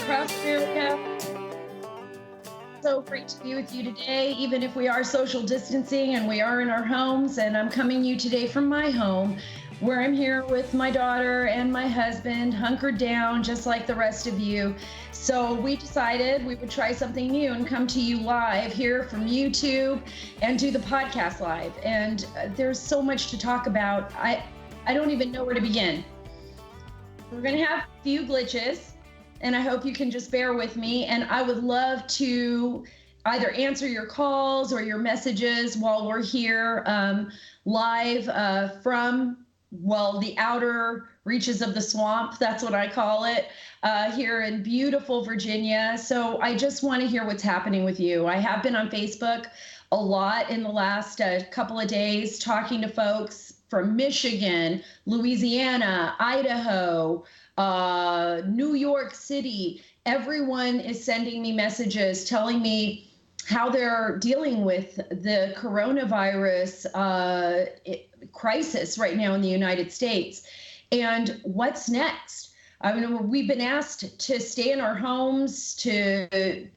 across America. So great to be with you today, even if we are social distancing and we are in our homes. And I'm coming to you today from my home, where I'm here with my daughter and my husband, hunkered down just like the rest of you. So we decided we would try something new and come to you live here from YouTube and do the podcast live. And there's so much to talk about. I don't even know where to begin. We're going to have a few glitches, and I hope you can just bear with me. And I would love to either answer your calls or your messages while we're here live from, well, the outer reaches of the swamp. That's what I call it, here in beautiful Virginia. So I just want to hear what's happening with you. I have been on Facebook a lot in the last couple of days, talking to folks from Michigan, Louisiana, Idaho, New York City. Everyone is sending me messages telling me how they're dealing with the coronavirus crisis right now in the United States. And what's next? I mean, we've been asked to stay in our homes, to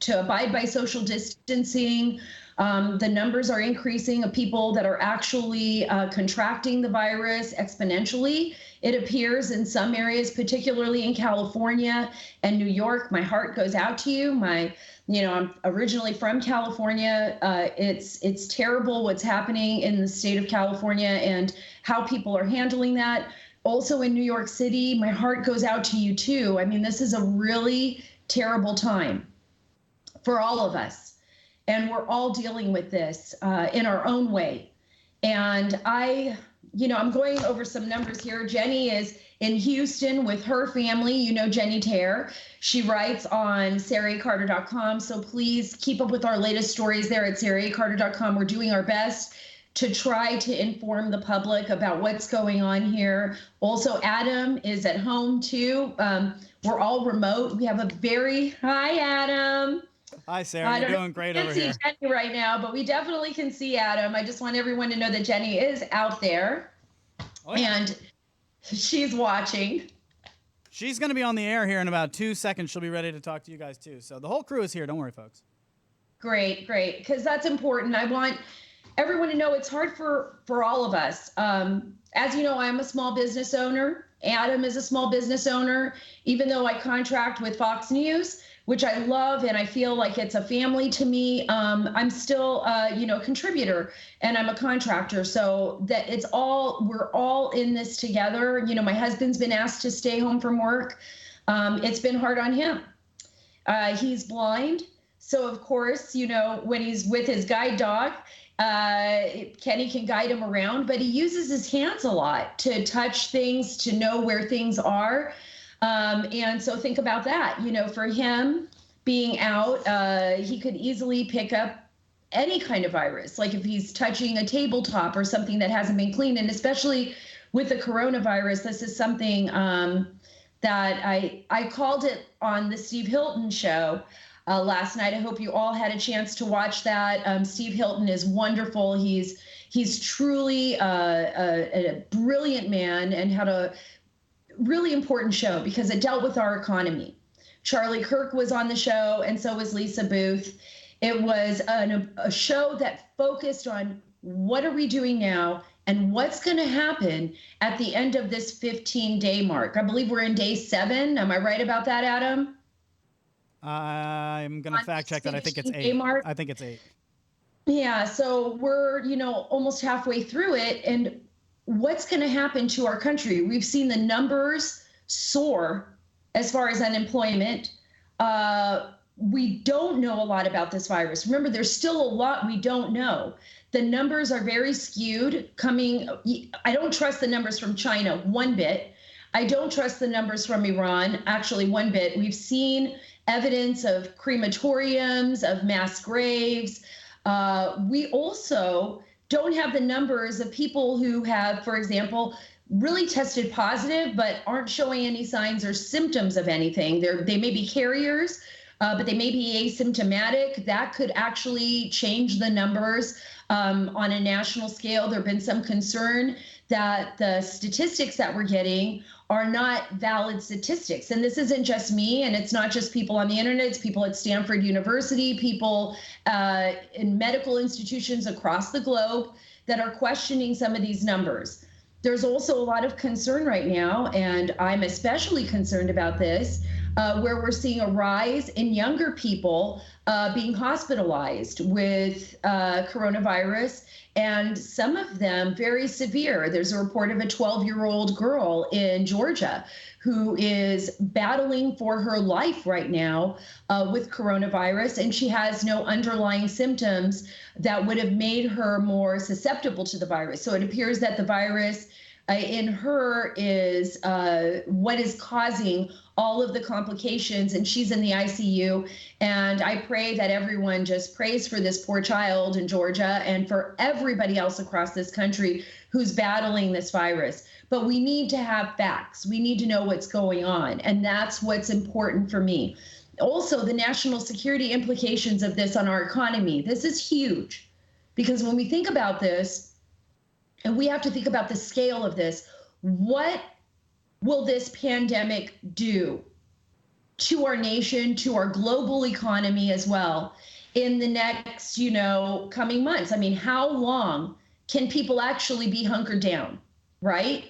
abide by social distancing. The numbers are increasing of people that are actually contracting the virus exponentially. It appears in some areas, particularly in California and New York. My heart goes out to you. I'm originally from California. It's terrible what's happening in the state of California and how people are handling that. Also in New York City, my heart goes out to you too. I mean, this is a really terrible time for all of us. And we're all dealing with this in our own way. And I'm going over some numbers here. Jenny is in Houston with her family. You know Jenny Terre. She writes on SaraAcarter.com. So please keep up with our latest stories there at SaraAcarter.com. We're doing our best to try to inform the public about what's going on here. Also, Adam is at home too. We're all remote. We have hi, Adam. Hi, Sarah. You're doing great over here. We can't see Jenny right now, but we definitely can see Adam. I just want everyone to know that Jenny is out there, and she's watching. She's going to be on the air here in about 2 seconds. She'll be ready to talk to you guys, too. So the whole crew is here. Don't worry, folks. Great, because that's important. I want everyone to know it's hard for all of us. As you know, I'm a small business owner. Adam is a small business owner. Even though I contract with Fox News, which I love, and I feel like it's a family to me, I'm still, a contributor, and I'm a contractor. So that we're all in this together. You know, my husband's been asked to stay home from work. It's been hard on him. He's blind. So of course, when he's with his guide dog, Kenny can guide him around, but he uses his hands a lot to touch things, to know where things are. And so think about that, for him being out, he could easily pick up any kind of virus, like if he's touching a tabletop or something that hasn't been cleaned. And especially with the coronavirus, this is something that I called it on the Steve Hilton show last night. I hope you all had a chance to watch that. Steve Hilton is wonderful. He's truly a brilliant man and had a really important show because it dealt with our economy. Charlie Kirk was on the show, and so was Lisa Booth. It was a show that focused on what are we doing now and what's going to happen at the end of this 15-day mark. I believe we're in day 7. Am I right about that, Adam? I'm going to fact check that. I think it's 8. I think it's 8. Yeah, so we're, almost halfway through it, and what's going to happen to our country? We've seen the numbers soar as far as unemployment. We don't know a lot about this virus. Remember, there's still a lot we don't know. The numbers are very skewed I don't trust the numbers from China one bit. I don't trust the numbers from Iran, actually one bit. We've seen evidence of crematoriums, of mass graves. We also don't have the numbers of people who have, for example, really tested positive but aren't showing any signs or symptoms of anything. They may be carriers, but they may be asymptomatic. That could actually change the numbers on a national scale. There have been some concern that the statistics that we're getting are not valid statistics. And this isn't just me, and it's not just people on the internet, it's people at Stanford University, people in medical institutions across the globe that are questioning some of these numbers. There's also a lot of concern right now, and I'm especially concerned about this, where we're seeing a rise in younger people being hospitalized with coronavirus, and some of them very severe. There's a report of a 12-year-old girl in Georgia who is battling for her life right now with coronavirus, and she has no underlying symptoms that would have made her more susceptible to the virus. So it appears that the virus in her is what is causing all of the complications, and she's in the ICU. And I pray that everyone just prays for this poor child in Georgia and for everybody else across this country who's battling this virus. But we need to have facts. We need to know what's going on, and that's what's important for me. Also, the national security implications of this on our economy. This is huge, because when we think about this, and we have to think about the scale of this, what will this pandemic do to our nation, to our global economy as well in the next, coming months? I mean, how long can people actually be hunkered down, right?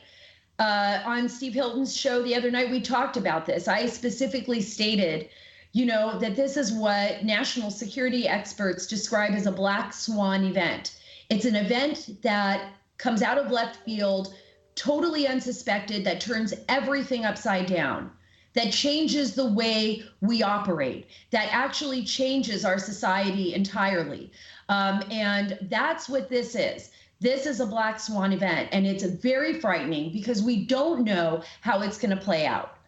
On Steve Hilton's show the other night, we talked about this. I specifically stated, that this is what national security experts describe as a black swan event. It's an event that comes out of left field, totally unsuspected, that turns everything upside down, that changes the way we operate, that actually changes our society entirely. And that's what this is. This is a black swan event, and it's very frightening because we don't know how it's going to play out.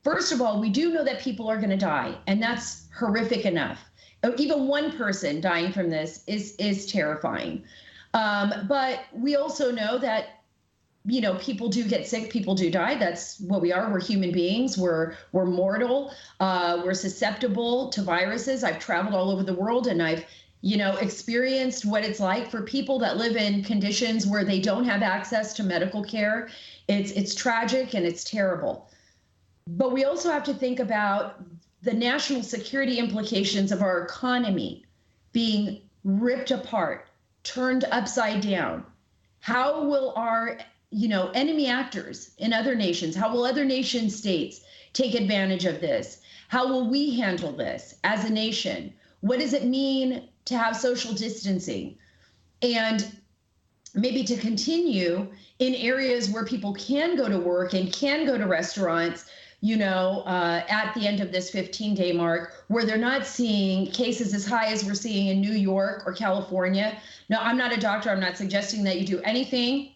First of all, we do know that people are going to die, and that's horrific enough. Even one person dying from this is terrifying. But we also know that, people do get sick, people do die. That's what we are. We're human beings. We're mortal. We're susceptible to viruses. I've traveled all over the world, and I've, experienced what it's like for people that live in conditions where they don't have access to medical care. It's tragic and it's terrible. But we also have to think about the national security implications of our economy being ripped apart, turned upside down. How will our, enemy actors in other nations, how will other nation states take advantage of this? How will we handle this as a nation? What does it mean to have social distancing? And maybe to continue in areas where people can go to work and can go to restaurants, at the end of this 15-day mark, where they're not seeing cases as high as we're seeing in New York or California. Now, I'm not a doctor. I'm not suggesting that you do anything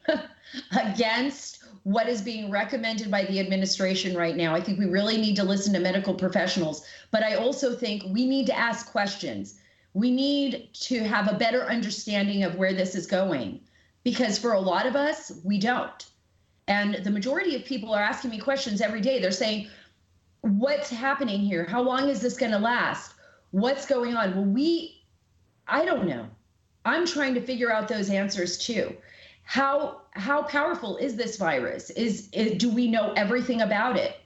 against what is being recommended by the administration right now. I think we really need to listen to medical professionals. But I also think we need to ask questions. We need to have a better understanding of where this is going, because for a lot of us, we don't. And the majority of people are asking me questions every day. They're saying, what's happening here? How long is this going to last? What's going on? Well, I don't know. I'm trying to figure out those answers too. How powerful is this virus? Do we know everything about it?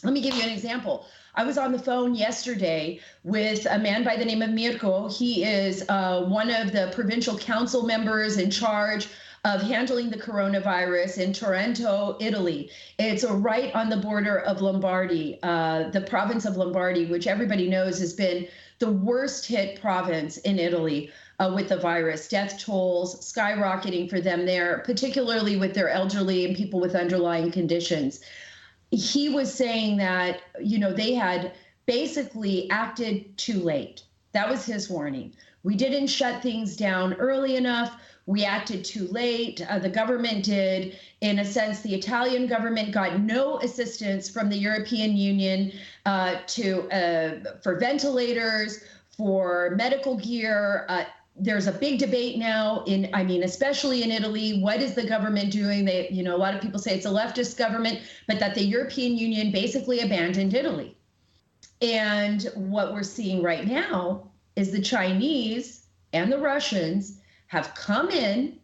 Let me give you an example. I was on the phone yesterday with a man by the name of Mirko. He is one of the provincial council members in charge of handling the coronavirus in Taranto, Italy. It's right on the border of Lombardy, the province of Lombardy, which everybody knows has been the worst hit province in Italy with the virus. Death tolls skyrocketing for them there, particularly with their elderly and people with underlying conditions. He was saying that, they had basically acted too late. That was his warning. We didn't shut things down early enough. We acted too late. The government did. In a sense, the Italian government got no assistance from the European Union for ventilators, for medical gear. There's a big debate now especially in Italy. What is the government doing? A lot of people say it's a leftist government, but that the European Union basically abandoned Italy. And what we're seeing right now is the Chinese and the Russians have come in,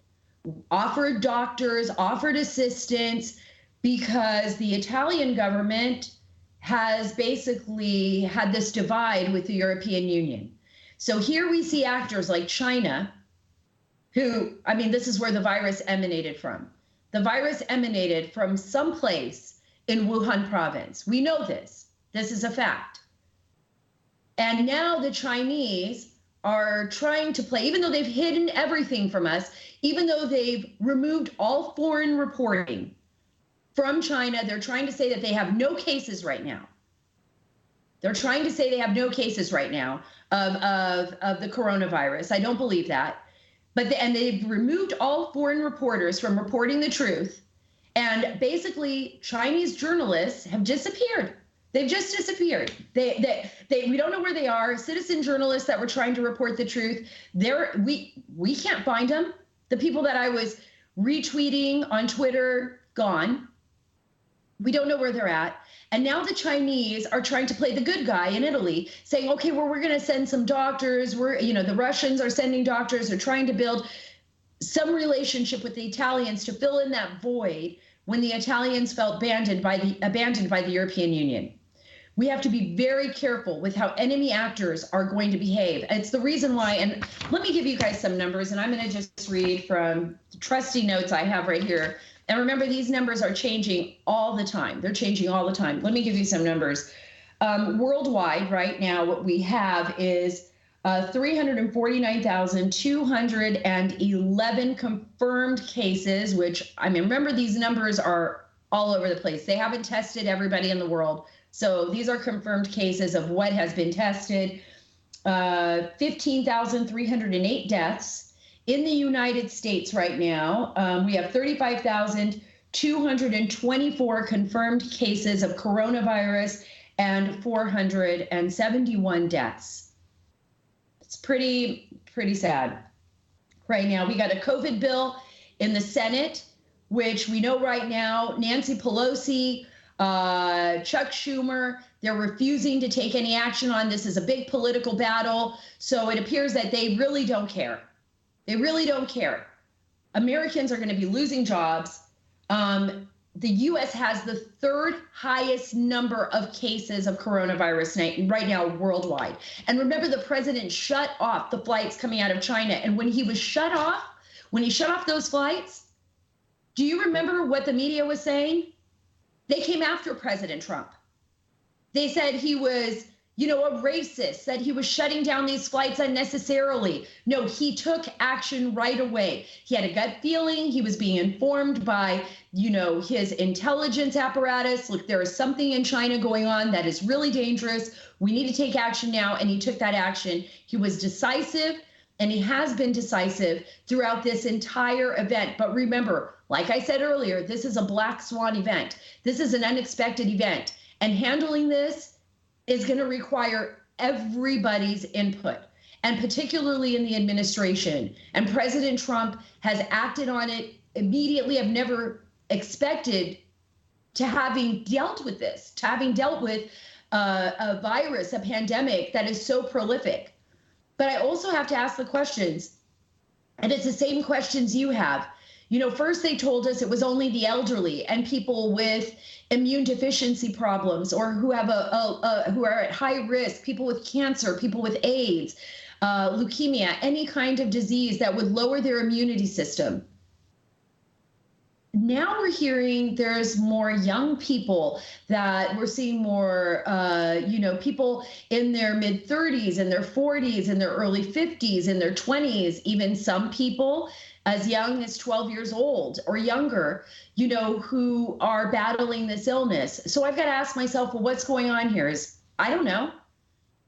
offered doctors, offered assistance, because the Italian government has basically had this divide with the European Union. So here we see actors like China, who, I mean, this is where the virus emanated from. The virus emanated from someplace in Wuhan province. We know this. This is a fact. And now the Chinese are trying to play, even though they've hidden everything from us, even though they've removed all foreign reporting from China, they're trying to say that they have no cases right now. They're trying to say they have no cases right now of the coronavirus. I don't believe that. And they've removed all foreign reporters from reporting the truth. And basically, Chinese journalists have disappeared. They've just disappeared. We don't know where they are. Citizen journalists that were trying to report the truth, we can't find them. The people that I was retweeting on Twitter, gone. We don't know where they're at. And now the Chinese are trying to play the good guy in Italy, saying, okay, well, we're going to send some doctors. The Russians are sending doctors. They're trying to build some relationship with the Italians to fill in that void when the Italians felt abandoned by the European Union. We have to be very careful with how enemy actors are going to behave. It's the reason why, and let me give you guys some numbers, and I'm going to just read from the trusty notes I have right here. And remember, these numbers are changing all the time. They're changing all the time. Let me give you some numbers. Worldwide, right now, what we have is 349,211 confirmed cases, which, I mean, remember, these numbers are all over the place. They haven't tested everybody in the world. So these are confirmed cases of what has been tested. 15,308 deaths. In the United States right now, we have 35,224 confirmed cases of coronavirus and 471 deaths. It's pretty sad. Right now, we got a COVID bill in the Senate, which we know right now, Nancy Pelosi, Chuck Schumer, they're refusing to take any action on this. Is a big political battle. So it appears that they really don't care. They really don't care. Americans are going to be losing jobs. The U.S. has the third highest number of cases of coronavirus right now worldwide. And remember, the president shut off the flights coming out of China. And when he shut off those flights, do you remember what the media was saying? They came after President Trump. They said he was, a racist, that he was shutting down these flights unnecessarily. No, he took action right away. He had a gut feeling. He was being informed by, his intelligence apparatus. Look, there is something in China going on that is really dangerous. We need to take action now. And he took that action. He was decisive, and he has been decisive throughout this entire event. But remember, like I said earlier, this is a black swan event. This is an unexpected event. And handling this is going to require everybody's input, and particularly in the administration. And President Trump has acted on it immediately. I've never expected to having dealt with this, to having dealt with a virus, a pandemic that is so prolific. But I also have to ask the questions, and it's the same questions you have. First they told us it was only the elderly and people with immune deficiency problems, or who have who are at high risk, people with cancer, people with AIDS, leukemia, any kind of disease that would lower their immunity system. Now we're hearing there's more young people, that we're seeing more, people in their mid 30s, in their 40s, in their early 50s, in their 20s, even some people as young as 12 years old or younger, who are battling this illness. So I've got to ask myself, well, what's going on here? I don't know.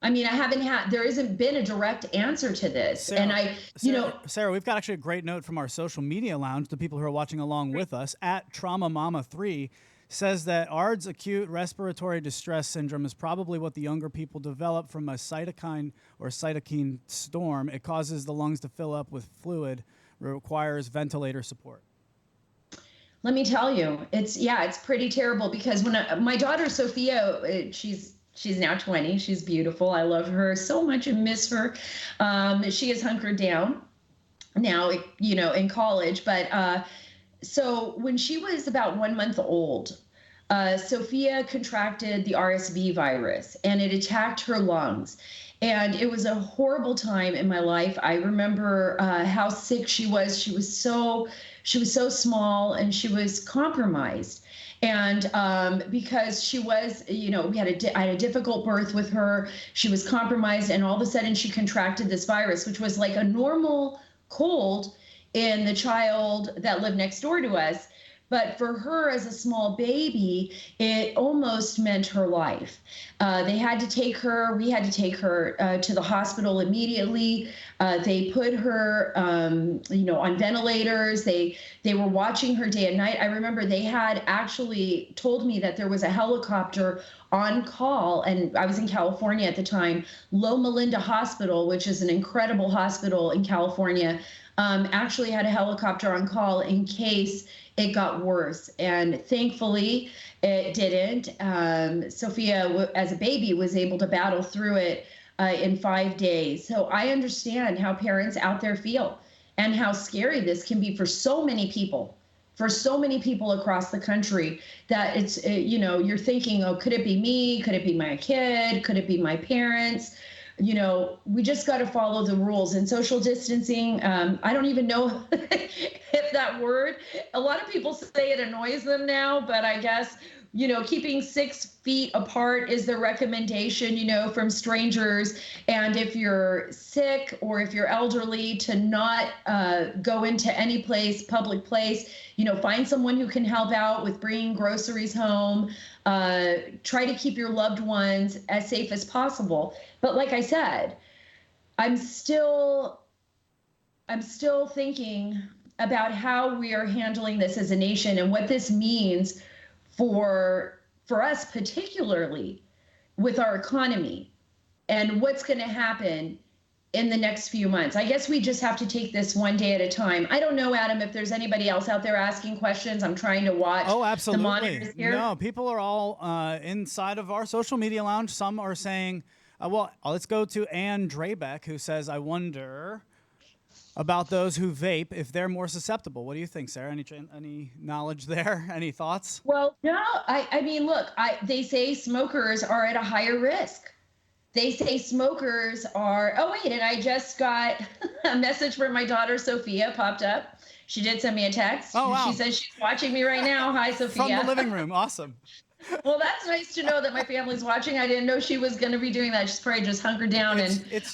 I mean, there hasn't been a direct answer to this. Sarah, Sarah, we've got actually a great note from our social media lounge, the people who are watching along with us, at Trauma Mama 3, says that ARDS, acute respiratory distress syndrome, is probably what the younger people develop from a cytokine storm. It causes the lungs to fill up with fluid, requires ventilator support. Let me tell you, it's pretty terrible, because when my daughter Sophia, she's She's now 20. She's beautiful. I love her so much and miss her. She is hunkered down now, in college. But so when she was about 1 month old, Sophia contracted the RSV virus and it attacked her lungs. And it was a horrible time in my life. I remember how sick she was. She was so small and she was compromised. And because she was, I had a difficult birth with her. She was compromised, and all of a sudden she contracted this virus, which was like a normal cold in the child that lived next door to us. But for her as a small baby, it almost meant her life. We had to take her to the hospital immediately. They put her, on ventilators. They were watching her day and night. I remember they had actually told me that there was a helicopter on call, and I was in California at the time. Loma Linda Hospital, which is an incredible hospital in California, actually had a helicopter on call in case it got worse. And thankfully it didn't. Sophia, as a baby, was able to battle through it in 5 days. So I understand how parents out there feel and how scary this can be for so many people across the country, that it's, you're thinking, oh, could it be me? Could it be my kid? Could it be my parents? We just got to follow the rules and social distancing. I don't even know if that word, a lot of people say it annoys them now, but I guess, keeping 6 feet apart is the recommendation, from strangers. And if you're sick or if you're elderly, to not go into any public place, find someone who can help out with bringing groceries home. Try to keep your loved ones as safe as possible. But like I said, I'm still thinking about how we are handling this as a nation and what this means for us, particularly with our economy and what's going to happen in the next few months. I guess we just have to take this one day at a time. I don't know, Adam, if there's anybody else out there asking questions. I'm trying to watch. Oh, absolutely. The monitors here. No, people are all inside of our social media lounge. Some are saying, let's go to Ann Drabeck, who says, I wonder about those who vape, if they're more susceptible. What do you think, Sarah? Any knowledge there? Any thoughts? Well, no, I mean, look, they say smokers are at a higher risk. They say smokers are, and I just got a message from my daughter, Sophia, popped up. She did send me a text. Oh, wow. She says she's watching me right now. Hi, Sophia. From the living room. Awesome. Well, that's nice to know that my family's watching. I didn't know she was going to be doing that. She's probably just hunkered down,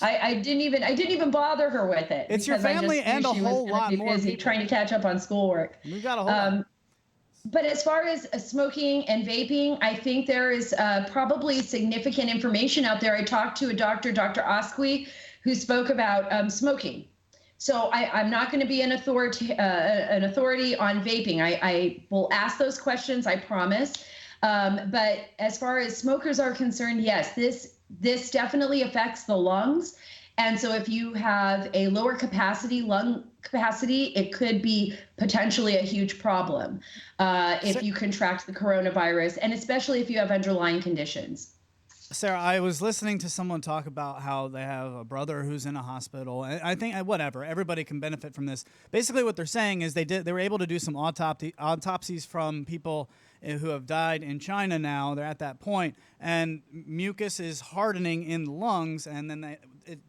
I didn't even bother her with it. It's your family and a whole lot more busy people trying to catch up on schoolwork. We've got a whole lot. But as far as smoking and vaping, I think there is probably significant information out there. I talked to a doctor, Dr. Osqui, who spoke about smoking. So I'm not going to be an authority on vaping. I will ask those questions, I promise. But as far as smokers are concerned, yes, this definitely affects the lungs. And so if you have a lower lung capacity, it could be potentially a huge problem if you contract the coronavirus, and especially if you have underlying conditions. Sarah, I was listening to someone talk about how they have a brother who's in a hospital. And I think whatever, everybody can benefit from this. Basically what they're saying is they were able to do some autopsies from people who have died in China now. They're at that point, and mucus is hardening in the lungs, and then it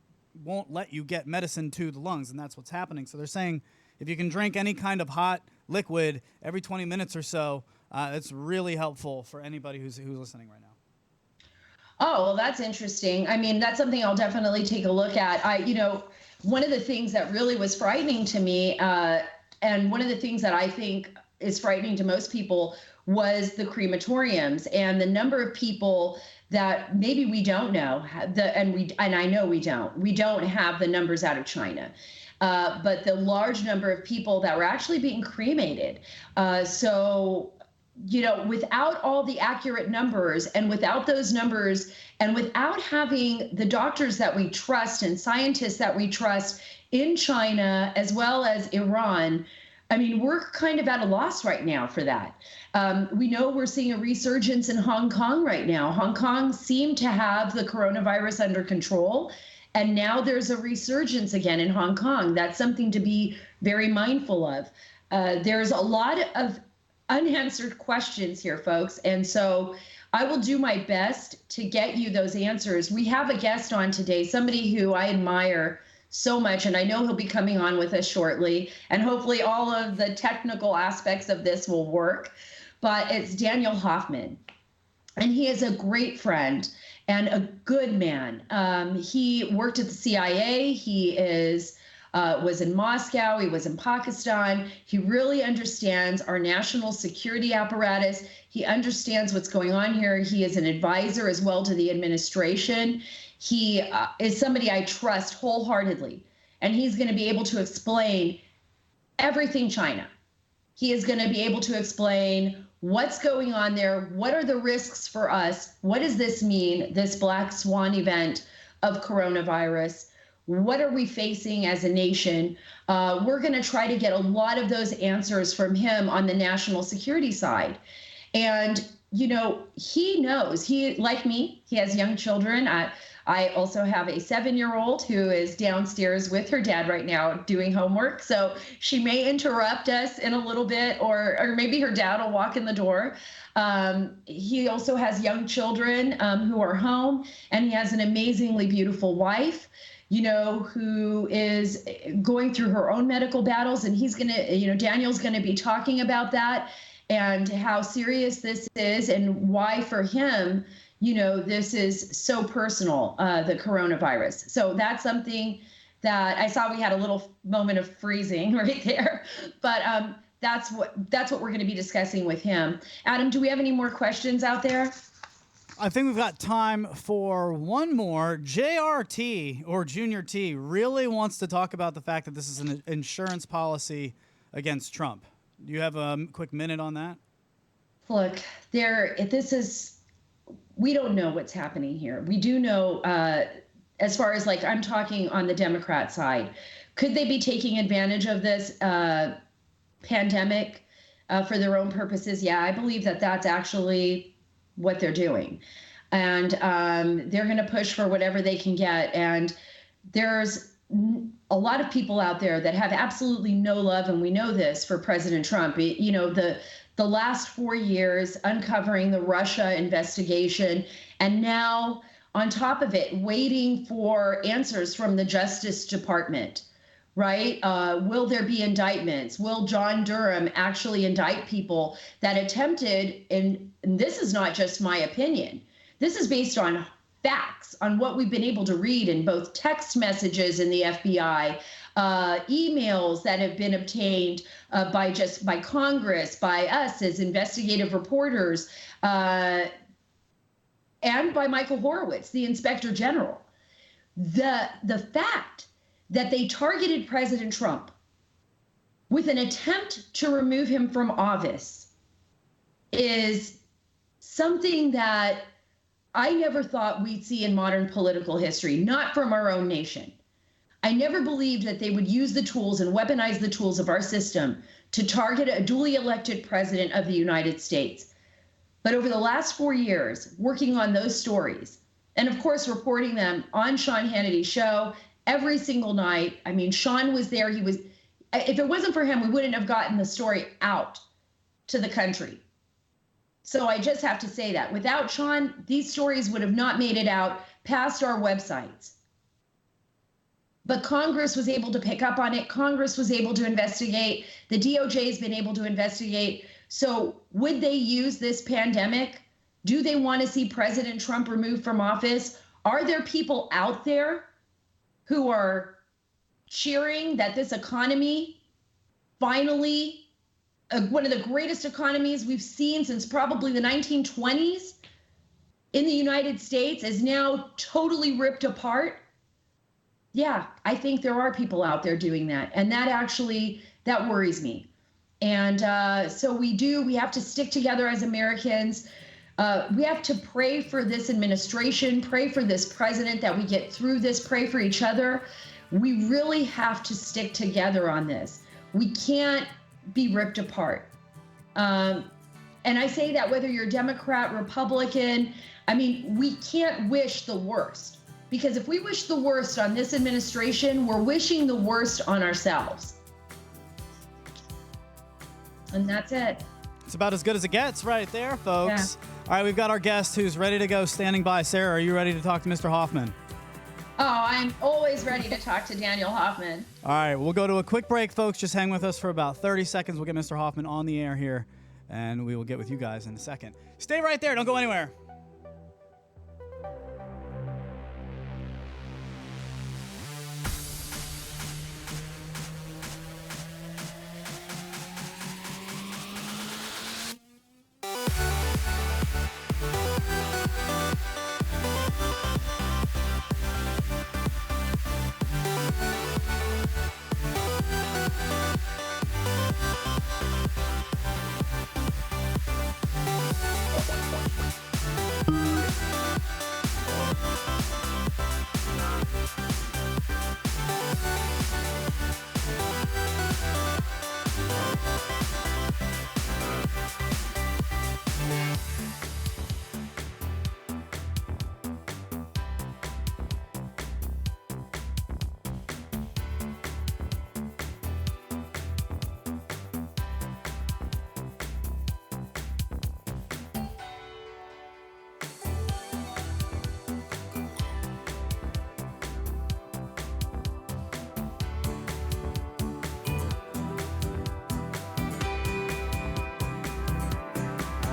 won't let you get medicine to the lungs, and that's what's happening. So they're saying if you can drink any kind of hot liquid every 20 minutes or so, it's really helpful for anybody who's listening right now. Oh, well, that's interesting. I mean, that's something I'll definitely take a look at. One of the things that really was frightening to me, and one of the things that I think is frightening to most people, was the crematoriums and the number of people that maybe we don't know, and I know we don't have the numbers out of China, but the large number of people that were actually being cremated. So, without all the accurate numbers, and without those numbers, and without having the doctors that we trust and scientists that we trust in China as well as Iran, I mean, we're kind of at a loss right now for that. We know we're seeing a resurgence in Hong Kong right now. Hong Kong seemed to have the coronavirus under control, and now there's a resurgence again in Hong Kong. That's something to be very mindful of. There's a lot of unanswered questions here, folks. And so I will do my best to get you those answers. We have a guest on today, somebody who I admire so much, and I know he'll be coming on with us shortly, and hopefully all of the technical aspects of this will work. But it's Daniel Hoffman, and he is a great friend and a good man. He worked at the CIA. He was in Moscow. He was in Pakistan. He really understands our national security apparatus. He understands what's going on here. He is an advisor as well to the administration. He is somebody I trust wholeheartedly, and he's going to be able to explain everything China. He is going to be able to explain what's going on there, what are the risks for us, what does this mean, this black swan event of coronavirus, what are we facing as a nation? We're going to try to get a lot of those answers from him on the national security side. And, you know, he knows, he, like me, he has young children. I also have a 7-year-old who is downstairs with her dad right now doing homework. So she may interrupt us in a little bit, or maybe her dad will walk in the door. He also has young children who are home, and he has an amazingly beautiful wife, you know, who is going through her own medical battles. And he's going to, you know, Daniel's going to be talking about that and how serious this is and why for him, you know, this is so personal, the coronavirus. So that's something that I saw. We had a little moment of freezing right there, but that's what we're going to be discussing with him. Adam, do we have any more questions out there? I think we've got time for one more. JRT, or Junior T, really wants to talk about the fact that this is an insurance policy against Trump. Do you have a quick minute on that? Look, we don't know what's happening here. We do know, as far as like, I'm talking on the Democrat side, could they be taking advantage of this pandemic for their own purposes? Yeah, I believe that that's actually what they're doing. And they're going to push for whatever they can get. And there's a lot of people out there that have absolutely no love, and we know this, for President Trump. You know, the last 4 years uncovering the Russia investigation, and now on top of it, waiting for answers from the Justice Department, right? Will there be indictments? Will John Durham actually indict people that attempted, and this is not just my opinion, this is based on facts, on what we've been able to read in both text messages in the FBI, emails that have been obtained by Congress, by us as investigative reporters, and by Michael Horowitz, the Inspector General. The fact that they targeted President Trump with an attempt to remove him from office is something that I never thought we'd see in modern political history, not from our own nation. I never believed that they would use the tools and weaponize the tools of our system to target a duly elected president of the United States. But over the last 4 years, working on those stories, and of course, reporting them on Sean Hannity's show every single night. I mean, Sean was there. If it wasn't for him, we wouldn't have gotten the story out to the country. So I just have to say that without Sean, these stories would have not made it out past our websites. But Congress was able to pick up on it. Congress was able to investigate. The DOJ has been able to investigate. So would they use this pandemic? Do they want to see President Trump removed from office? Are there people out there who are cheering that this economy finally, one of the greatest economies we've seen since probably the 1920s in the United States, is now totally ripped apart? Yeah, I think there are people out there doing that. And that worries me. And so we have to stick together as Americans. We have to pray for this administration, pray for this president, that we get through this, pray for each other. We really have to stick together on this. We can't be ripped apart. And I say that whether you're Democrat, Republican, I mean, we can't wish the worst, because if we wish the worst on this administration, we're wishing the worst on ourselves. And that's it. It's about as good as it gets right there, folks. Yeah. All right, we've got our guest who's ready to go, standing by. Sarah, are you ready to talk to Mr. Hoffman? Oh, I'm always ready to talk to Daniel Hoffman. All right, we'll go to a quick break, folks. Just hang with us for about 30 seconds. We'll get Mr. Hoffman on the air here, and we will get with you guys in a second. Stay right there. Don't go anywhere.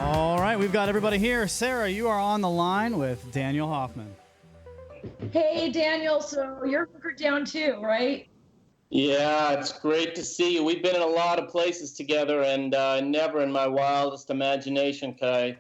All right, we've got everybody here. Sarah, you are on the line with Daniel Hoffman. Hey, Daniel. So you're hunkered down too, right? Yeah, it's great to see you. We've been in a lot of places together, and never in my wildest imagination could I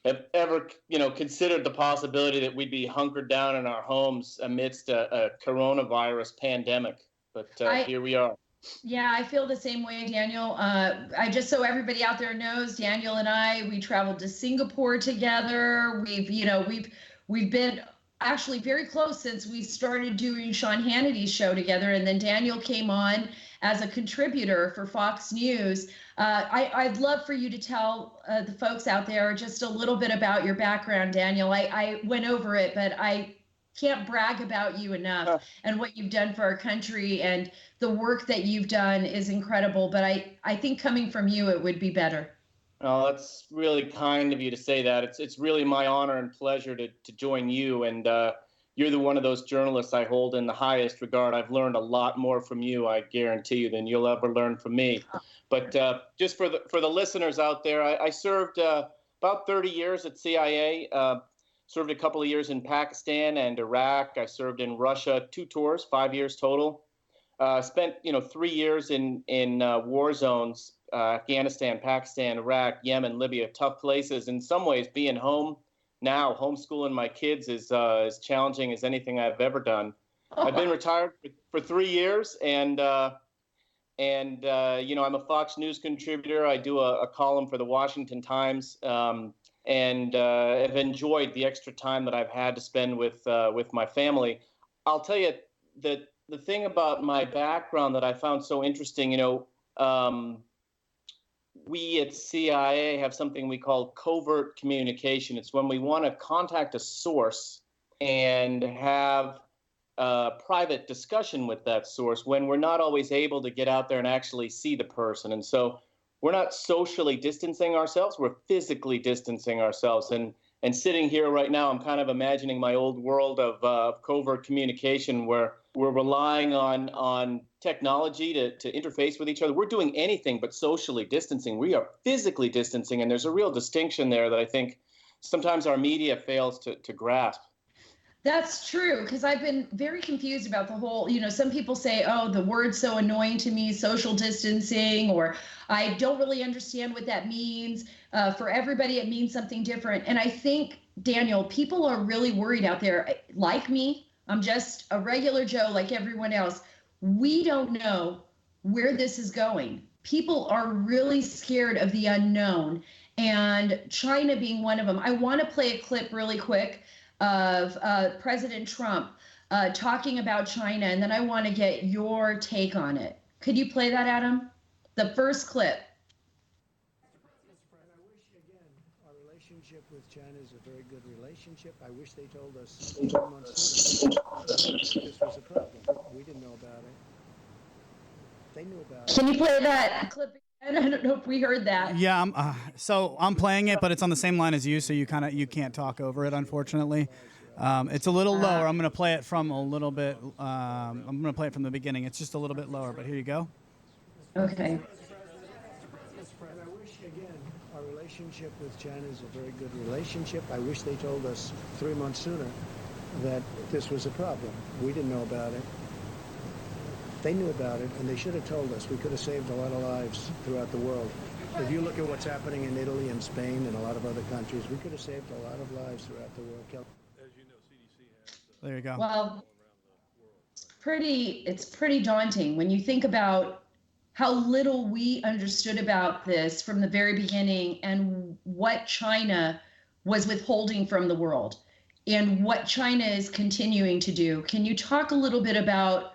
have ever, considered the possibility that we'd be hunkered down in our homes amidst a coronavirus pandemic. But here we are. Yeah, I feel the same way, Daniel. I just, so everybody out there knows, Daniel and I, we traveled to Singapore together. We've been actually very close since we started doing Sean Hannity's show together. And then Daniel came on as a contributor for Fox News. I'd love for you to tell the folks out there just a little bit about your background, Daniel. I went over it, but I can't brag about you enough and what you've done for our country, and the work that you've done is incredible. But I think coming from you, it would be better. Oh, that's really kind of you to say that. It's really my honor and pleasure to join you. And you're one of those journalists I hold in the highest regard. I've learned a lot more from you, I guarantee you, than you'll ever learn from me. But just for the listeners out there, I served about 30 years at CIA. Served a couple of years in Pakistan and Iraq. I served in Russia, 2 tours, 5 years total. Spent 3 years in war zones, Afghanistan, Pakistan, Iraq, Yemen, Libya, tough places. In some ways, being home now, homeschooling my kids is as challenging as anything I've ever done. I've been retired for 3 years, and I'm a Fox News contributor. I do a column for the Washington Times. And have enjoyed the extra time that I've had to spend with my family. I'll tell you that the thing about my background that I found so interesting, we at CIA have something we call covert communication. It's when we want to contact a source and have a private discussion with that source when we're not always able to get out there and actually see the person. And so we're not socially distancing ourselves, we're physically distancing ourselves. And sitting here right now, I'm kind of imagining my old world of covert communication where we're relying on technology to interface with each other. We're doing anything but socially distancing. We are physically distancing, and there's a real distinction there that I think sometimes our media fails to grasp. That's true, because I've been very confused about the whole, some people say, oh, the word's so annoying to me, social distancing, or I don't really understand what that means. For everybody, it means something different. And I think, Daniel, people are really worried out there. Like me, I'm just a regular Joe like everyone else. We don't know where this is going. People are really scared of the unknown, and China being one of them. I want to play a clip really quick of President Trump talking about China, and then I want to get your take on it. Could you play that, Adam? The first clip. Relationship with China is a very good relationship. I wish they told us 3 months sooner that this was a problem. We didn't know about it. They knew about it. Can you play that clip again? I don't know if we heard that. Yeah, so I'm playing it, but it's on the same line as you, so you can't talk over it, unfortunately. It's a little lower. I'm going to play it from a little bit. I'm going to play it from the beginning. It's just a little bit lower, but here you go. Okay. Our relationship with China is a very good relationship. I wish they told us 3 months sooner that this was a problem. We didn't know about it. They knew about it, and they should have told us. We could have saved a lot of lives throughout the world. If you look at what's happening in Italy and Spain and a lot of other countries, we could have saved a lot of lives throughout the world. As you know, CDC has. There you go. Well, it's pretty daunting when you think about how little we understood about this from the very beginning and what China was withholding from the world and what China is continuing to do. Can you talk a little bit about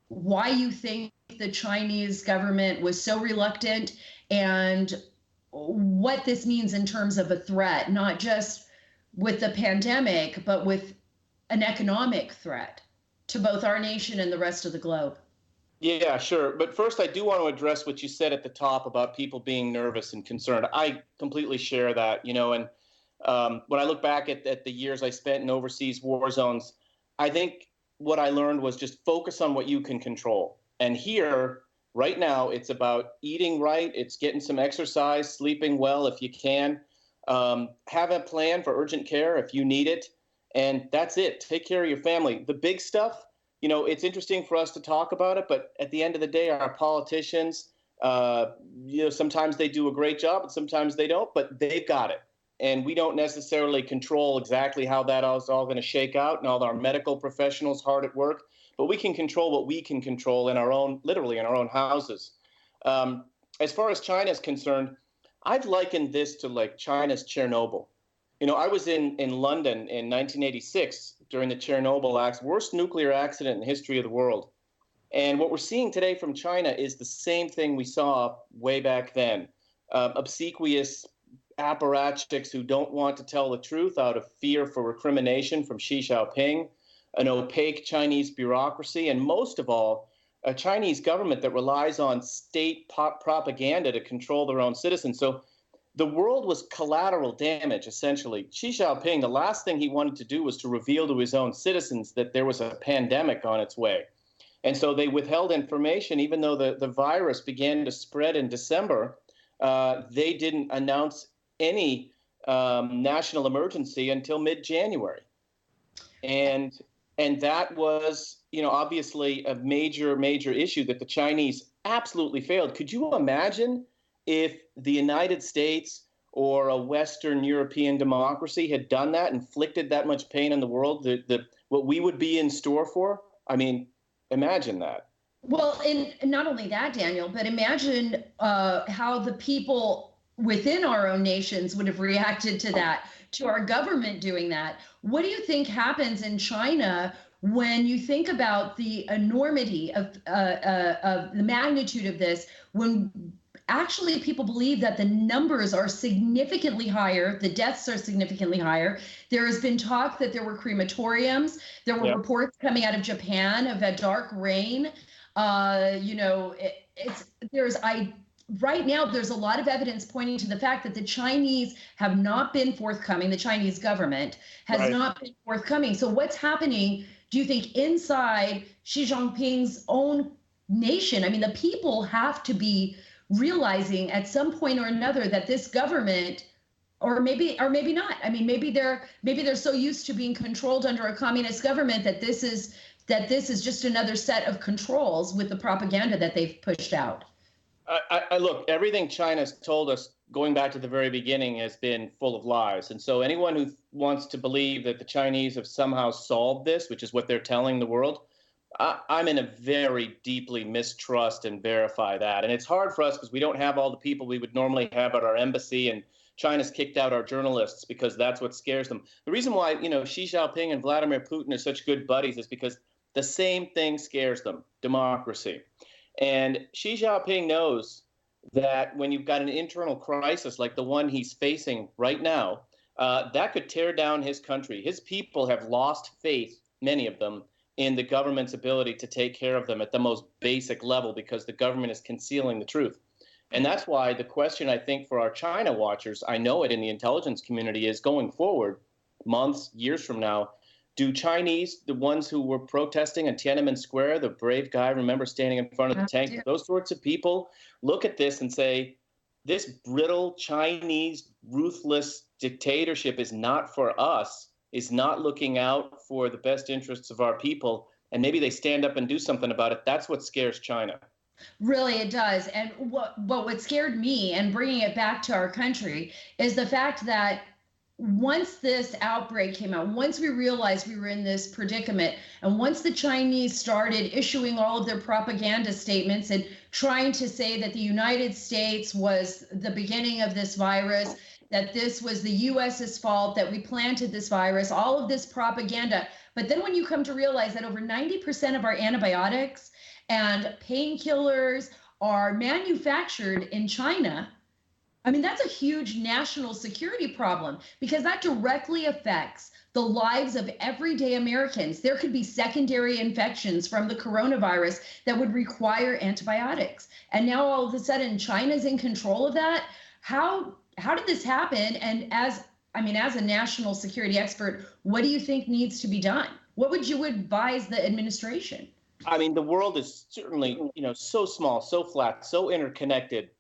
why you think the Chinese government was so reluctant and what this means in terms of a threat, not just with the pandemic, but with an economic threat to both our nation and the rest of the globe? Yeah, sure. But first, I do want to address what you said at the top about people being nervous and concerned. I completely share that, and when I look back at the years I spent in overseas war zones, I think what I learned was just focus on what you can control. And here, right now, it's about eating right. It's getting some exercise, sleeping well if you can, have a plan for urgent care if you need it. And that's it. Take care of your family. The big stuff, it's interesting for us to talk about it, but at the end of the day, our politicians, sometimes they do a great job and sometimes they don't, but they've got it. And we don't necessarily control exactly how that is all going to shake out, and all our medical professionals hard at work, but we can control what we can control literally in our own houses. As far as China is concerned, I've likened this to like China's Chernobyl. I was in London in 1986 during the Chernobyl accident, worst nuclear accident in the history of the world. And what we're seeing today from China is the same thing we saw way back then. Obsequious apparatchiks who don't want to tell the truth out of fear for recrimination from Xi Jinping, an opaque Chinese bureaucracy, and most of all, a Chinese government that relies on state propaganda to control their own citizens. So the world was collateral damage, essentially. Xi Jinping, the last thing he wanted to do was to reveal to his own citizens that there was a pandemic on its way. And so they withheld information, even though the virus began to spread in December. They didn't announce any national emergency until mid-January. And that was, obviously a major issue that the Chinese absolutely failed. Could you imagine if the United States or a Western European democracy had done that, inflicted that much pain on the world, what we would be in store for? I mean, imagine that. Well, and not only that, Daniel, but imagine how the people within our own nations would have reacted to that, to our government doing that. What do you think happens in China when you think about the enormity of the magnitude of this, when actually people believe that the numbers are significantly higher, the deaths are significantly higher? There has been talk that there were crematoriums. There were reports coming out of Japan of a dark rain. Right now, there's a lot of evidence pointing to the fact that the Chinese have not been forthcoming. The Chinese government has not been forthcoming. So what's happening, do you think, inside Xi Jinping's own nation? I mean, the people have to be realizing at some point or another that this government, or maybe not. I mean, maybe they're so used to being controlled under a communist government that this is just another set of controls with the propaganda that they've pushed out. I look, everything China's told us going back to the very beginning has been full of lies. And so anyone who wants to believe that the Chinese have somehow solved this, which is what they're telling the world, I'm in a very deeply mistrust and verify that. And it's hard for us because we don't have all the people we would normally have at our embassy, and China's kicked out our journalists because that's what scares them. The reason why, Xi Jinping and Vladimir Putin are such good buddies is because the same thing scares them: democracy. And Xi Jinping knows that when you've got an internal crisis like the one he's facing right now, that could tear down his country. His people have lost faith, many of them, in the government's ability to take care of them at the most basic level because the government is concealing the truth. And that's why the question, I think, for our China watchers, I know it in the intelligence community, is going forward, months, years from now, do Chinese, the ones who were protesting in Tiananmen Square, the brave guy, remember, standing in front of the tank, those sorts of people look at this and say, this brittle Chinese ruthless dictatorship is not for us, is not looking out for the best interests of our people, and maybe they stand up and do something about it. That's what scares China. Really, it does. And what scared me, and bringing it back to our country, is the fact that once this outbreak came out, once we realized we were in this predicament, and once the Chinese started issuing all of their propaganda statements and trying to say that the United States was the beginning of this virus, that this was the U.S.'s fault, that we planted this virus, all of this propaganda. But then when you come to realize that over 90% of our antibiotics and painkillers are manufactured in China, I mean, that's a huge national security problem because that directly affects the lives of everyday Americans. There could be secondary infections from the coronavirus that would require antibiotics. And now all of a sudden, China's in control of that. How did this happen? And as a national security expert, what do you think needs to be done? What would you advise the administration? I mean, the world is certainly, so small, so flat, so interconnected.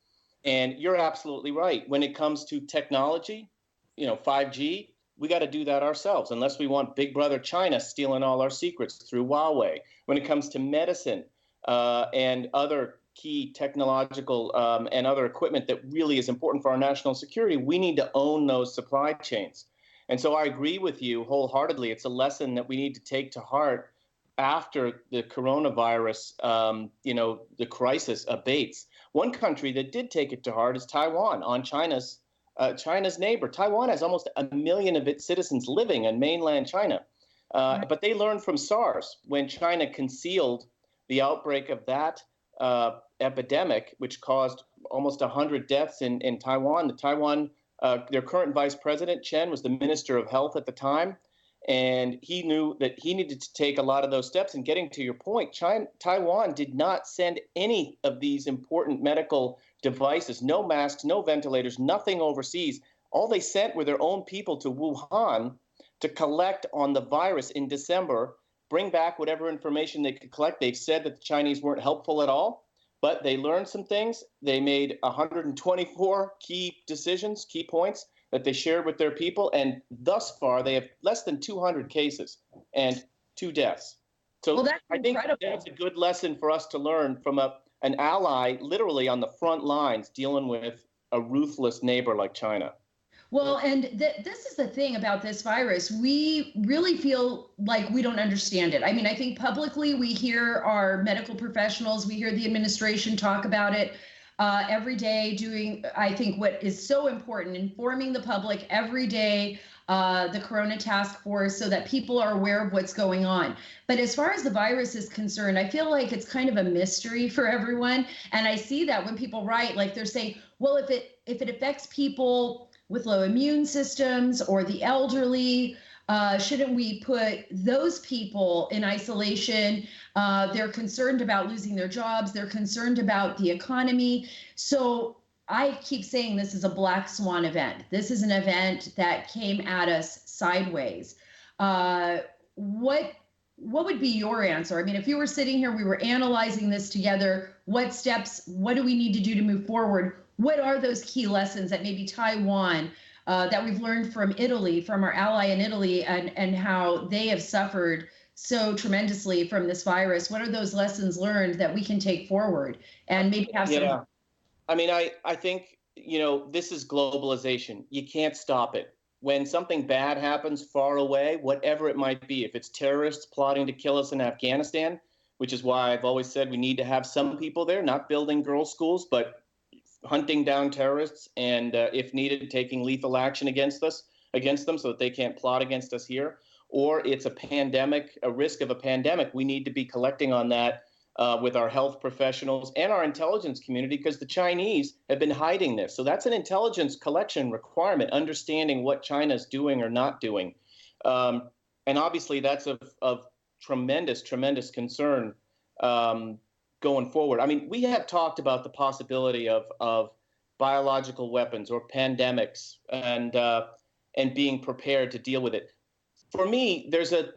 And you're absolutely right. When it comes to technology, 5G, we got to do that ourselves unless we want Big Brother China stealing all our secrets through Huawei. When it comes to medicine and other key technological and other equipment that really is important for our national security, we need to own those supply chains. And so I agree with you wholeheartedly. It's a lesson that we need to take to heart after the coronavirus, the crisis abates. One country that did take it to heart is Taiwan, on China's neighbor. Taiwan has almost 1 million of its citizens living in mainland China. But they learned from SARS when China concealed the outbreak of that epidemic, which caused almost 100 deaths in Taiwan. Their current vice president, Chen, was the minister of health at the time. And he knew that he needed to take a lot of those steps. And getting to your point, Taiwan did not send any of these important medical devices, no masks, no ventilators, nothing overseas. All they sent were their own people to Wuhan to collect on the virus in December, bring back whatever information they could collect. They've said that the Chinese weren't helpful at all, but they learned some things. They made 124 key decisions, key points that they shared with their people. And thus far, they have less than 200 cases and 2 deaths. So I think that's a good lesson for us to learn from an ally literally on the front lines dealing with a ruthless neighbor like China. Well, and this is the thing about this virus. We really feel like we don't understand it. I mean, I think publicly we hear our medical professionals, we hear the administration talk about it every day, doing, I think, what is so important, informing the public every day, the Corona Task Force, so that people are aware of what's going on. But as far as the virus is concerned, I feel like it's kind of a mystery for everyone. And I see that when people write, like they're saying, well, if it affects people with low immune systems or the elderly, shouldn't we put those people in isolation? They're concerned about losing their jobs. They're concerned about the economy. So I keep saying this is a black swan event. This is an event that came at us sideways. What would be your answer? I mean, if you were sitting here, we were analyzing this together, what do we need to do to move forward? What are those key lessons that maybe Taiwan, that we've learned from Italy, from our ally in Italy, and how they have suffered so tremendously from this virus? What are those lessons learned that we can take forward and maybe have some? Yeah, I mean, I think, this is globalization. You can't stop it. When something bad happens far away, whatever it might be, if it's terrorists plotting to kill us in Afghanistan, which is why I've always said we need to have some people there, not building girls' schools, but hunting down terrorists and, if needed, taking lethal action against them so that they can't plot against us here. Or it's a pandemic, a risk of a pandemic. We need to be collecting on that with our health professionals and our intelligence community, because the Chinese have been hiding this. So that's an intelligence collection requirement, understanding what China's doing or not doing. And obviously that's of tremendous, tremendous concern going forward. I mean, we have talked about the possibility of biological weapons or pandemics and being prepared to deal with it. For me, there's an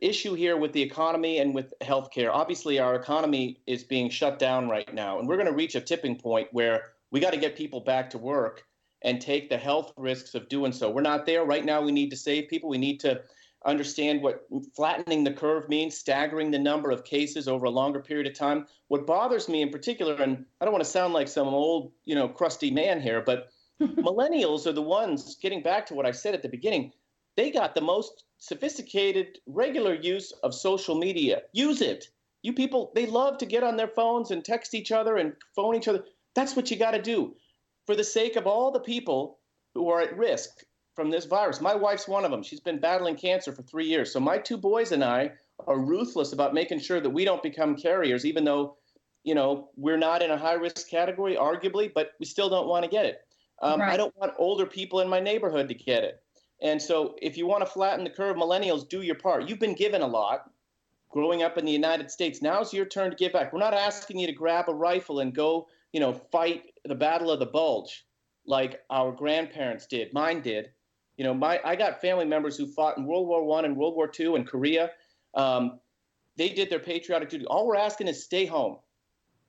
issue here with the economy and with healthcare. Obviously, our economy is being shut down right now, and we're going to reach a tipping point where we got to get people back to work and take the health risks of doing so. We're not there right now. We need to save people. We need to understand what flattening the curve means, staggering the number of cases over a longer period of time. What bothers me in particular, and I don't want to sound like some old, crusty man here, but millennials are the ones, getting back to what I said at the beginning, they got the most sophisticated, regular use of social media. Use it. You people, they love to get on their phones and text each other and phone each other. That's what you got to do for the sake of all the people who are at risk from this virus. My wife's one of them. She's been battling cancer for 3 years. So my two boys and I are ruthless about making sure that we don't become carriers, even though, we're not in a high-risk category, arguably, but we still don't want to get it. Right. I don't want older people in my neighborhood to get it. And so if you want to flatten the curve, millennials, do your part. You've been given a lot growing up in the United States. Now's your turn to give back. We're not asking you to grab a rifle and go, fight the Battle of the Bulge like our grandparents did. Mine did. I got family members who fought in World War I and World War II and Korea. They did their patriotic duty. All we're asking is stay home.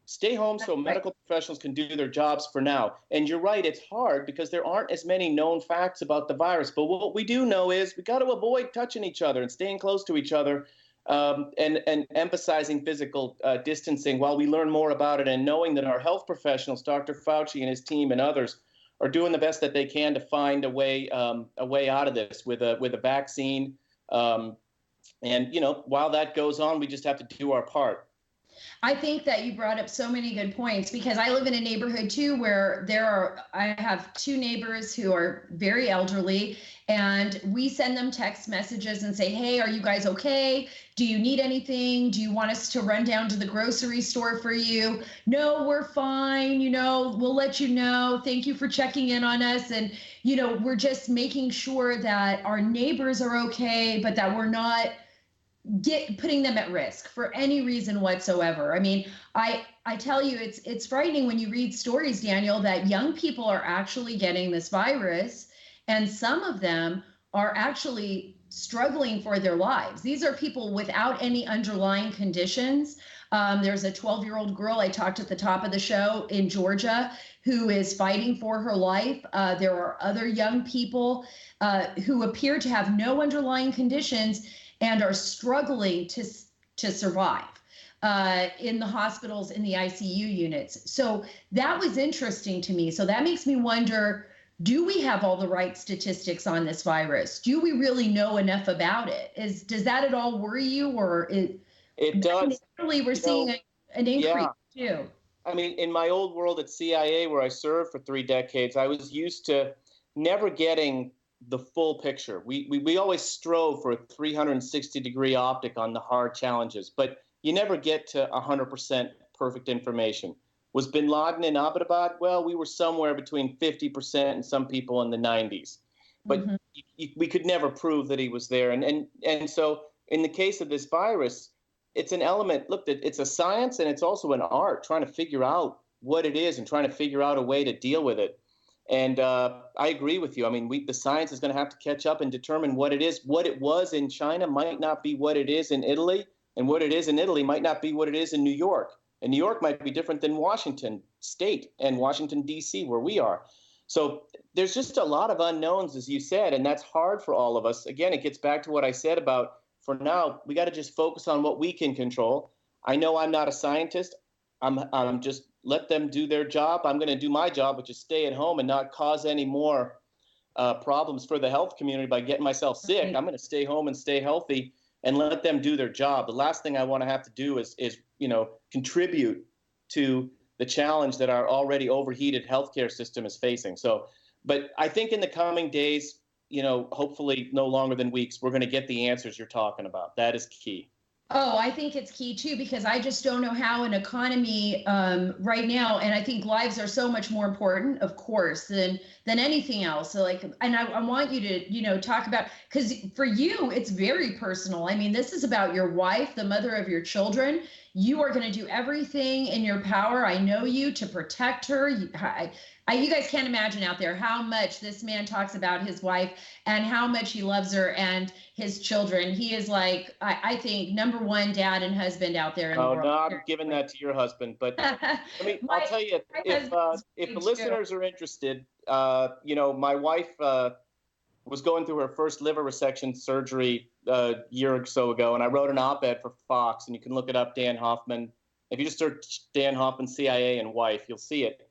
Stay home so medical professionals can do their jobs for now. And you're right, it's hard because there aren't as many known facts about the virus. But what we do know is we got to avoid touching each other and staying close to each other and emphasizing physical distancing while we learn more about it, and knowing that our health professionals, Dr. Fauci and his team and others, are doing the best that they can to find a way out of this with a vaccine. And while that goes on, we just have to do our part. I think that you brought up so many good points, because I live in a neighborhood too where I have two neighbors who are very elderly, and we send them text messages and say, hey, are you guys okay? Do you need anything? Do you want us to run down to the grocery store for you? No, we're fine. We'll let you know. Thank you for checking in on us. And, we're just making sure that our neighbors are okay, but that we're not putting them at risk for any reason whatsoever. I mean, I tell you, it's frightening when you read stories, Daniel, that young people are actually getting this virus, and some of them are actually struggling for their lives. These are people without any underlying conditions. There's a 12-year-old girl I talked at the top of the show in Georgia who is fighting for her life. There are other young people who appear to have no underlying conditions and are struggling to survive in the hospitals, in the ICU units. So that was interesting to me. So that makes me wonder, do we have all the right statistics on this virus? Do we really know enough about it? Does that at all worry you? Or it does. Really, we're seeing an increase too. I mean, in my old world at CIA, where I served for 3 decades, I was used to never getting the full picture. We always strove for a 360-degree optic on the hard challenges, but you never get to 100% perfect information. Was bin Laden in Abbottabad? Well, we were somewhere between 50% and some people in the 90s. But we could never prove that he was there. And so in the case of this virus, it's an element, look, it's a science and it's also an art, trying to figure out what it is and trying to figure out a way to deal with it. And I agree with you. I mean, the science is going to have to catch up and determine what it is. What it was in China might not be what it is in Italy, and what it is in Italy might not be what it is in New York. And New York might be different than Washington State and Washington, D.C., where we are. So there's just a lot of unknowns, as you said, and that's hard for all of us. Again, it gets back to what I said about, for now, we got to just focus on what we can control. I know I'm not a scientist. I'm just let them do their job. I'm going to do my job, which is stay at home and not cause any more problems for the health community by getting myself sick. I'm going to stay home and stay healthy and let them do their job. The last thing I want to have to do is contribute to the challenge that our already overheated healthcare system is facing. So, but I think in the coming days, hopefully no longer than weeks, we're going to get the answers you're talking about. That is key. Oh, I think it's key too, because I just don't know how an economy right now, and I think lives are so much more important, of course, than anything else. So like, and I want you to, talk about, because for you, it's very personal. I mean, this is about your wife, the mother of your children. You are going to do everything in your power. I know you to protect her. You guys can't imagine out there how much this man talks about his wife and how much he loves her and his children. He is like, I think, number one dad and husband out there in the Oh, world. no, I'm giving that to your husband. But I'll tell you, if the listeners are interested, my wife was going through her first liver resection surgery a year or so ago, and I wrote an op-ed for Fox, and you can look it up, Dan Hoffman. If you just search Dan Hoffman, CIA, and wife, you'll see it.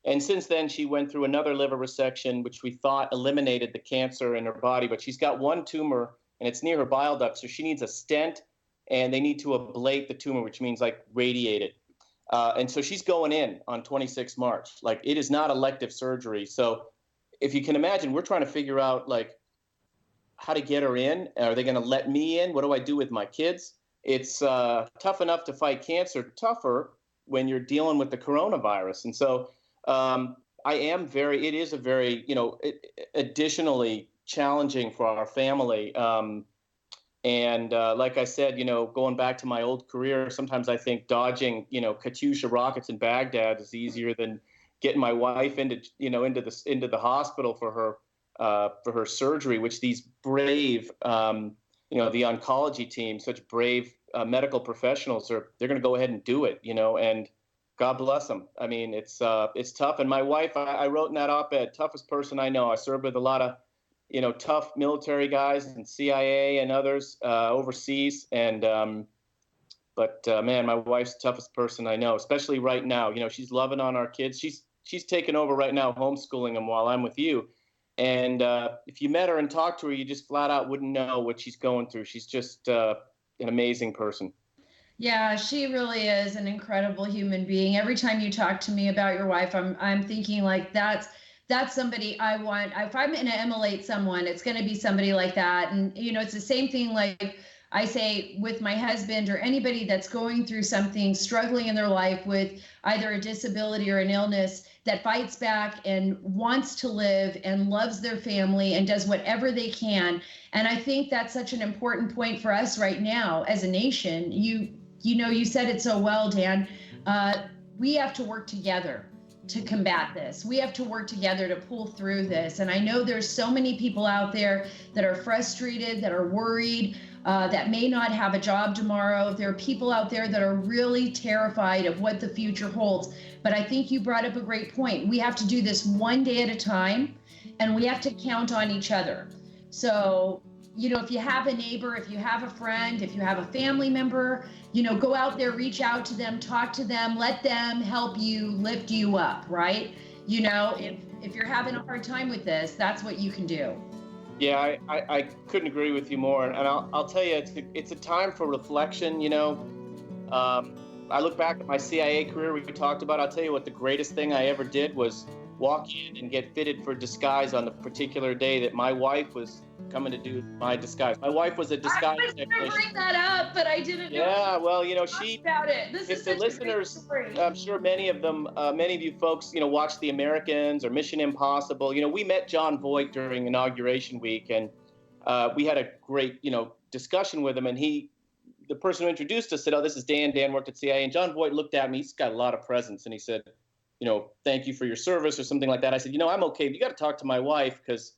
And since then, she went through another liver resection, which we thought eliminated the cancer in her body, but she's got one tumor, and it's near her bile duct, so she needs a stent, and they need to ablate the tumor, which means like radiate it. And so she's going in on 26 March. Like, it is not elective surgery. So if you can imagine, we're trying to figure out like how to get her in. Are they going to let me in? What do I do with my kids? It's tough enough to fight cancer, tougher when you're dealing with the coronavirus. And so it is a very, additionally challenging for our family. And like I said, going back to my old career, sometimes I think dodging, Katyusha rockets in Baghdad is easier than getting my wife into the hospital for her surgery, which these brave, the oncology team, such brave medical professionals they're going to go ahead and do it, and God bless them. I mean, it's tough. And my wife, I wrote in that op-ed, toughest person I know. I served with a lot of, tough military guys and CIA and others overseas. And man, my wife's the toughest person I know, especially right now. She's loving on our kids. She's taken over right now, homeschooling them while I'm with you. And if you met her and talked to her, you just flat out wouldn't know what she's going through. She's just an amazing person. Yeah, she really is an incredible human being. Every time you talk to me about your wife, I'm thinking like that's somebody I want. If I'm going to emulate someone, it's going to be somebody like that. And it's the same thing like I say with my husband or anybody that's going through something, struggling in their life with either a disability or an illness, that fights back and wants to live and loves their family and does whatever they can. And I think that's such an important point for us right now as a nation. You said it so well, Dan. We have to work together to combat this. We have to work together to pull through this. And I know there's so many people out there that are frustrated, that are worried, that may not have a job tomorrow. There are people out there that are really terrified of what the future holds. But I think you brought up a great point. We have to do this one day at a time, and we have to count on each other. So, if you have a neighbor, if you have a friend, if you have a family member, go out there, reach out to them, talk to them, let them help you, lift you up, right? If you're having a hard time with this, that's what you can do. Yeah, I couldn't agree with you more. And I'll tell you, it's a time for reflection. I look back at my CIA career we talked about. I'll tell you what, the greatest thing I ever did was walk in and get fitted for disguise on the particular day that my wife was coming to do my disguise. My wife was a disguise technician. I was going to bring that up, but I didn't know. Yeah, well, she. About it. This if is the such listeners, a great story. I'm sure many of you folks, watch The Americans or Mission Impossible. We met John Voight during inauguration week, and we had a great, discussion with him. And the person who introduced us said, "Oh, this is Dan. Dan worked at CIA." And John Voight looked at me. He's got a lot of presence, and he said, "Thank you for your service," or something like that. I said, "I'm okay. You got to talk to my wife because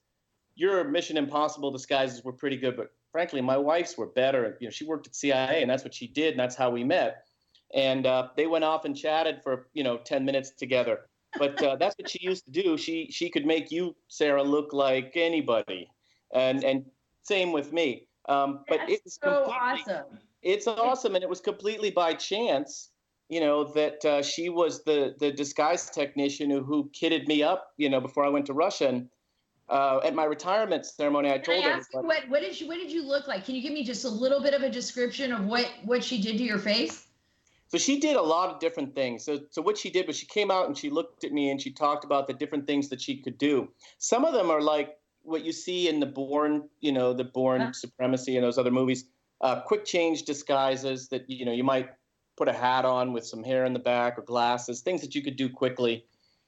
your Mission Impossible disguises were pretty good, but frankly, my wife's were better. She worked at CIA, and that's what she did, and that's how we met." And they went off and chatted for 10 minutes together. But that's what she used to do. She could make you, Sarah, look like anybody, and same with me. But it's so awesome. It's awesome, and it was completely by chance. That she was the disguise technician who kitted me up, before I went to Russia. And at my retirement ceremony, I told her. What did you look like? Can you give me just a little bit of a description of what she did to your face? So she did a lot of different things. So what she did was she came out and she looked at me and she talked about the different things that she could do. Some of them are like what you see in the Bourne Supremacy and those other movies. quick change disguises that, you might put a hat on with some hair in the back or glasses, things that you could do quickly.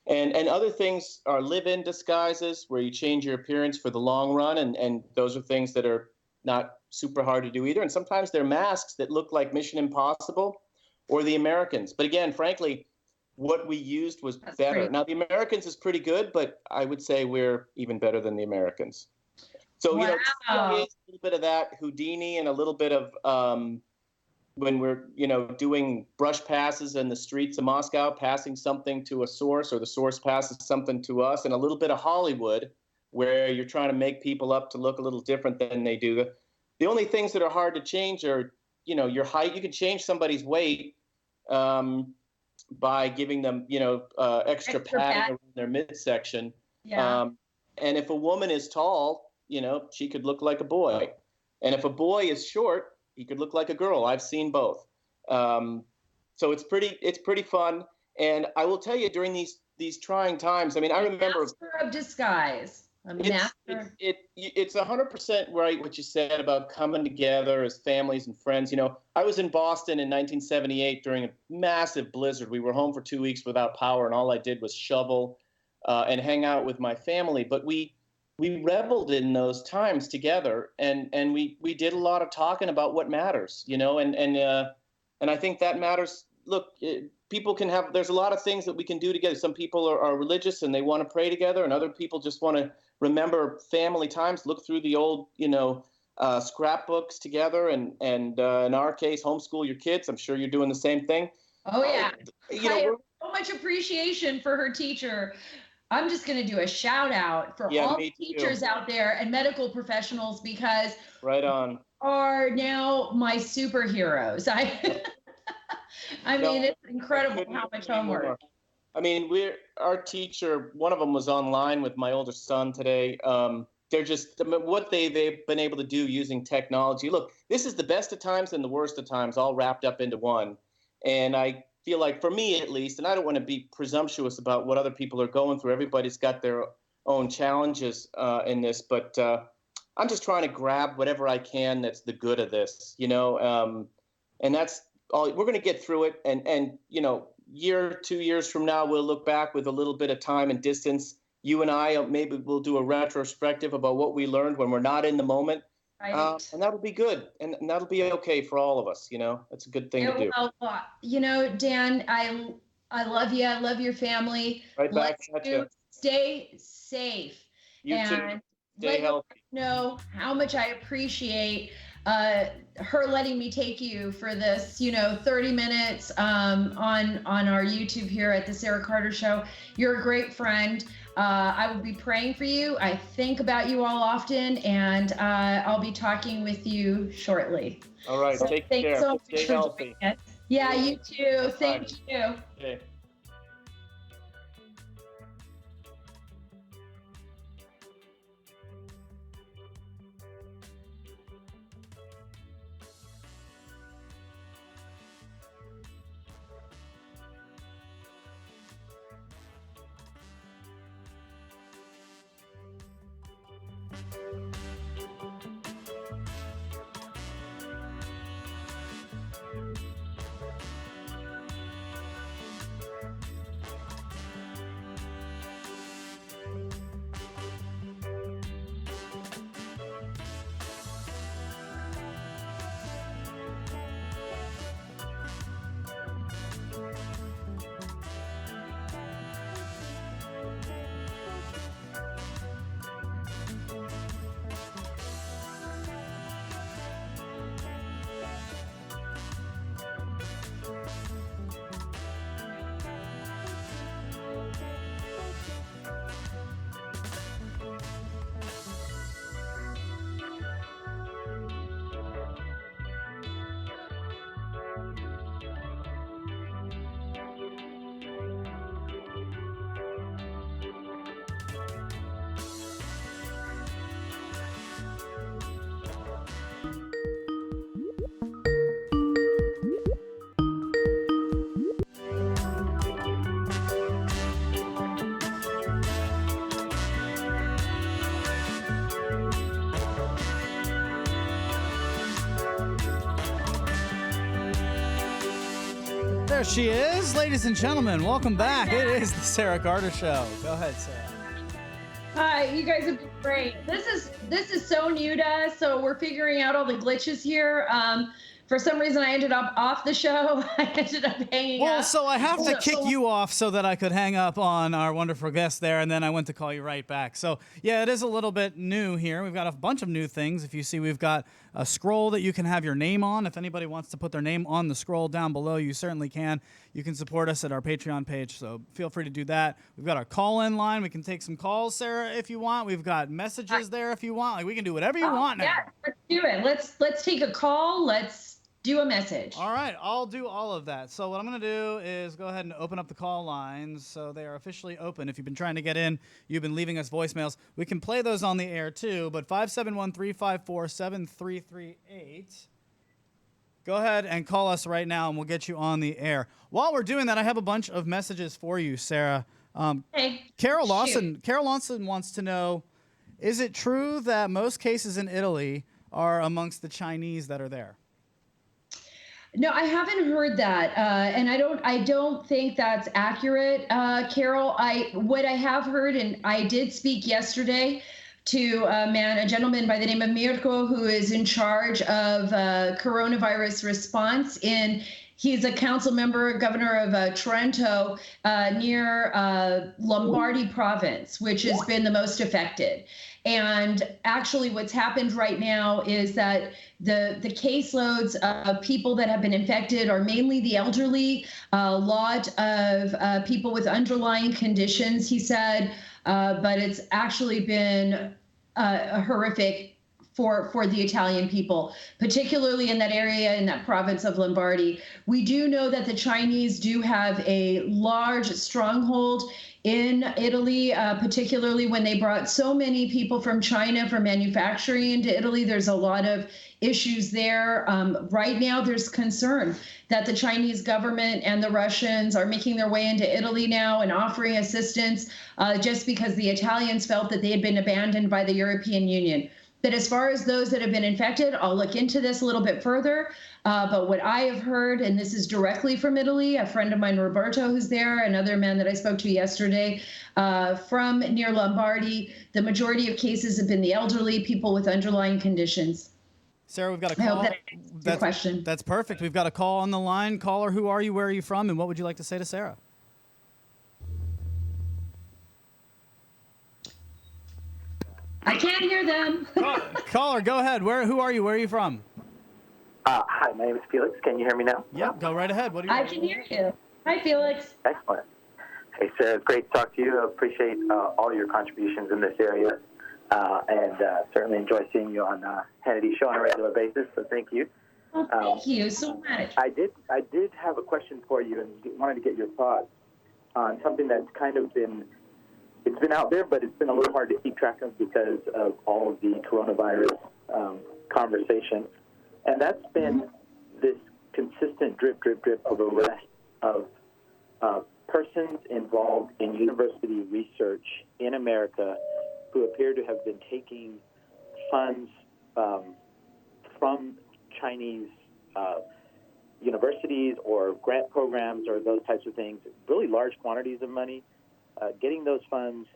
And other things are live-in disguises where you change your appearance for the long run. And those are things that are not super hard to do either. And sometimes they're masks that look like Mission Impossible or the Americans. But again, frankly, what we used was better. Now, the Americans is pretty good, but I would say we're even better than the Americans. So, wow. A little bit of that Houdini and a little bit of when we're, doing brush passes in the streets of Moscow, passing something to a source or the source passes something to us, and a little bit of Hollywood where you're trying to make people up to look a little different than they do. The only things that are hard to change are, your height. You can change somebody's weight by giving them, extra padding around their midsection. Yeah. And if a woman is tall, she could look like a boy. And if a boy is short, he could look like a girl. I've seen both. So it's pretty fun. And I will tell you, during these trying times, I remember master of disguise. It's 100% right what you said about coming together as families and friends. I was in Boston in 1978 during a massive blizzard. We were home for 2 weeks without power, and all I did was shovel and hang out with my family. But we reveled in those times together, and we did a lot of talking about what matters, and I think that matters. Look, people can have, there's a lot of things that we can do together. Some people are religious and they want to pray together, and other people just want to remember family times, look through the old, scrapbooks together, and in our case, homeschool your kids. I'm sure you're doing the same thing. Oh, yeah. I have so much appreciation for her teacher. I'm just going to do a shout out for all the teachers out there and medical professionals, because right on are now my superheroes. It's incredible how much homework. Our teacher, one of them was online with my older son today. They're just, what they've been able to do using technology. Look, this is the best of times and the worst of times all wrapped up into one. And I feel like, for me at least, and I don't want to be presumptuous about what other people are going through. Everybody's got their own challenges in this, but I'm just trying to grab whatever I can that's the good of this, and that's all. We're going to get through it, and year, 2 years from now, we'll look back with a little bit of time and distance. You and I, maybe we'll do a retrospective about what we learned when we're not in the moment. Right. And that'll be good. And that'll be okay for all of us. That's a good thing to do. Well, Dan, I love you. I love your family. Right back at you. Stay safe. You too. Stay healthy. Know how much I appreciate her letting me take you for this, 30 minutes on our YouTube here at the Sarah Carter Show. You're a great friend. I will be praying for you. I think about you all often, and I'll be talking with you shortly. All right. So take care. So much Stay healthy. Yeah, you too. Thank you. Okay. There she is. Ladies and gentlemen, welcome back. It is the Sara Carter Show. Go ahead, Sara. Hi, you guys have been great. This is so new to us, so we're figuring out all the glitches here. For some reason, I ended up off the show. I ended up hanging up. Well, so I have to kick you off so that I could hang up on our wonderful guest there, and then I went to call you right back. So, yeah, it is a little bit new here. We've got a bunch of new things. If you see, we've got a scroll that you can have your name on. If anybody wants to put their name on the scroll down below, you certainly can. You can support us at our Patreon page, so feel free to do that. We've got our call-in line. We can take some calls, Sara, if you want. We've got messages there if you want. Like, we can do whatever you want now. Yeah, let's do it. Let's take a call. Let's do a message. All right, I'll do all of that. So what I'm going to do is go ahead and open up the call lines so they are officially open. If you've been trying to get in, you've been leaving us voicemails. We can play those on the air too, but 571-354-7338. Go ahead and call us right now, and we'll get you on the air. While we're doing that, I have a bunch of messages for you, Sara. Hey, Carol Lawson wants to know, is it true that most cases in Italy are amongst the Chinese that are there? No, I haven't heard that, and I don't think that's accurate, Carol. What I have heard, and I did speak yesterday to a gentleman by the name of Mirko, who is in charge of coronavirus response he's a council member, governor of Trento, near Lombardy province, which has been the most affected. And actually what's happened right now is that the caseloads of people that have been infected are mainly the elderly, a lot of people with underlying conditions, he said, but it's actually been horrific for the Italian people, particularly in that area, in that province of Lombardy. We do know that the Chinese do have a large stronghold in Italy, particularly when they brought so many people from China for manufacturing into Italy. There's a lot of issues there. Right now, there's concern that the Chinese government and the Russians are making their way into Italy now and offering assistance just because the Italians felt that they had been abandoned by the European Union. But as far as those that have been infected, I'll look into this a little bit further. But what I have heard, and this is directly from Italy, a friend of mine, Roberto, who's there, another man that I spoke to yesterday from near Lombardy, the majority of cases have been the elderly, people with underlying conditions. Sara, we've got a call. I hope that answers your question. That's perfect. We've got a call on the line. Caller, who are you? Where are you from? And what would you like to say to Sara? I can't hear them. Caller, go ahead. Who are you? Where are you from? Hi, my name is Felix. Can you hear me now? Yeah, go right ahead. What do you? I can hear you. Hi, Felix. Excellent. Hey, Sara, it's great to talk to you. I appreciate all your contributions in this area, and certainly enjoy seeing you on Hannity's show on a regular basis. So thank you. Well, thank you so much. I did have a question for you, and wanted to get your thoughts on something that's kind of been out there, but it's been a little hard to keep track of because of all of the coronavirus conversation. And that's been this consistent drip of arrest of persons involved in university research in America who appear to have been taking funds from Chinese universities or grant programs or those types of things, really large quantities of money, getting those funds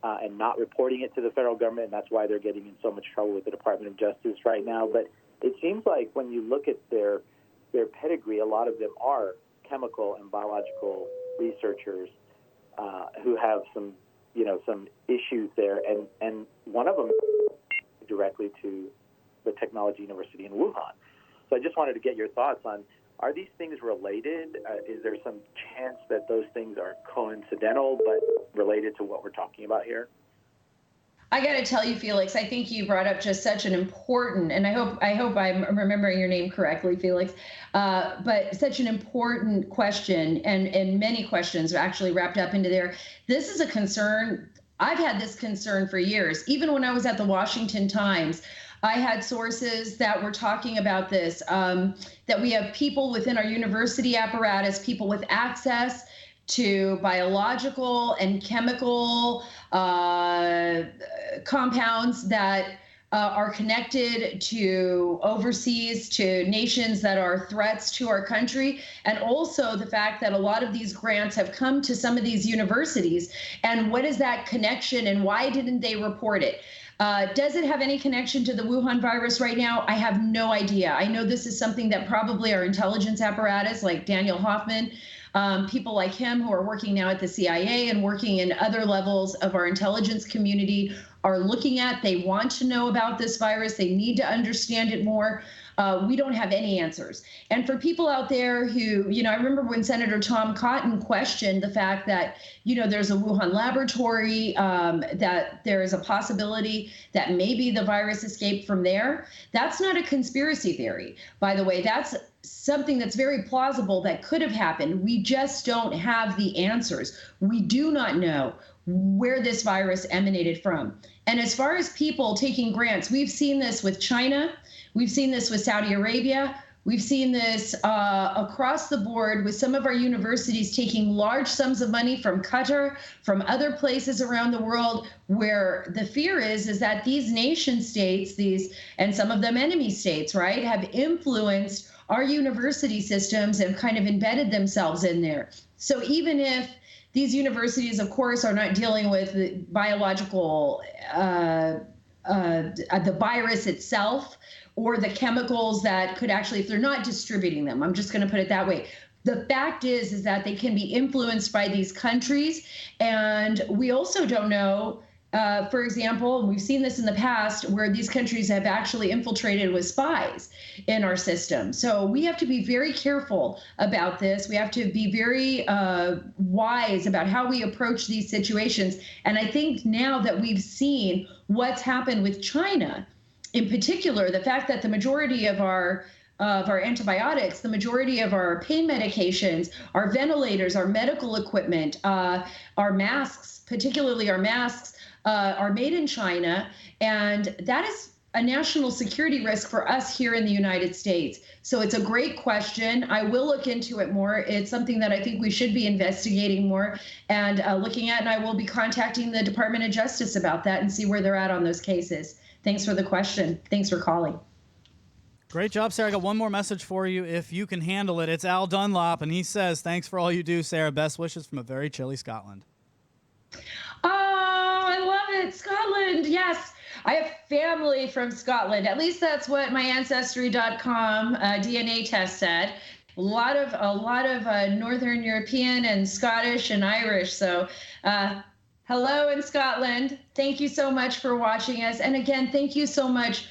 and not reporting it to the federal government, and that's why they're getting in so much trouble with the Department of Justice right now. But it seems like when you look at their pedigree, a lot of them are chemical and biological researchers who have some issues there, and one of them directly to the Technology University in Wuhan. So I just wanted to get your thoughts on, are these things related? Is there some chance that those things are coincidental but related to what we're talking about here? I got to tell you, Felix, I think you brought up just such an important, and I hope I'm remembering your name correctly, Felix, but such an important question, and many questions are actually wrapped up into there. This is a concern. I've had this concern for years. Even when I was at the Washington Times, I had sources that were talking about this, that we have people within our university apparatus, people with access to biological and chemical compounds that are connected to overseas, to nations that are threats to our country, and also the fact that a lot of these grants have come to some of these universities. And what is that connection, and why didn't they report it? Does it have any connection to the Wuhan virus right now? I have no idea. I know this is something that probably our intelligence apparatus, like Daniel Hoffman, people like him who are working now at the CIA and working in other levels of our intelligence community are looking at. They want to know about this virus. They need to understand it more. We don't have any answers. And for people out there who, I remember when Senator Tom Cotton questioned the fact that, there's a Wuhan laboratory, that there is a possibility that maybe the virus escaped from there. That's not a conspiracy theory, by the way. That's something that's very plausible that could have happened. We just don't have the answers. We do not know where this virus emanated from. And as far as people taking grants, we've seen this with China. We've seen this with Saudi Arabia. We've seen this across the board with some of our universities taking large sums of money from Qatar, from other places around the world, where the fear is that these nation states, and some of them enemy states, right, have influenced our university systems and kind of embedded themselves in there. So even if these universities, of course, are not dealing with the biological, the virus itself, or the chemicals that could actually, if they're not distributing them, I'm just going to put it that way. The fact is that they can be influenced by these countries. And we also don't know, for example, and we've seen this in the past, where these countries have actually infiltrated with spies in our system. So we have to be very careful about this. We have to be very wise about how we approach these situations. And I think now that we've seen what's happened with China, in particular, the fact that the majority of our antibiotics, the majority of our pain medications, our ventilators, our medical equipment, our masks, particularly our masks, are made in China. And that is a national security risk for us here in the United States. So it's a great question. I will look into it more. It's something that I think we should be investigating more and looking at, and I will be contacting the Department of Justice about that and see where they're at on those cases. Thanks for the question. Thanks for calling. Great job, Sarah. I got one more message for you if you can handle it. It's Al Dunlop, and he says, thanks for all you do, Sarah. Best wishes from a very chilly Scotland. Oh, I love it. Scotland. Yes. I have family from Scotland. At least that's what my Ancestry.com DNA test said. A lot of Northern European and Scottish and Irish. So hello in Scotland. Thank you so much for watching us. And again, thank you so much.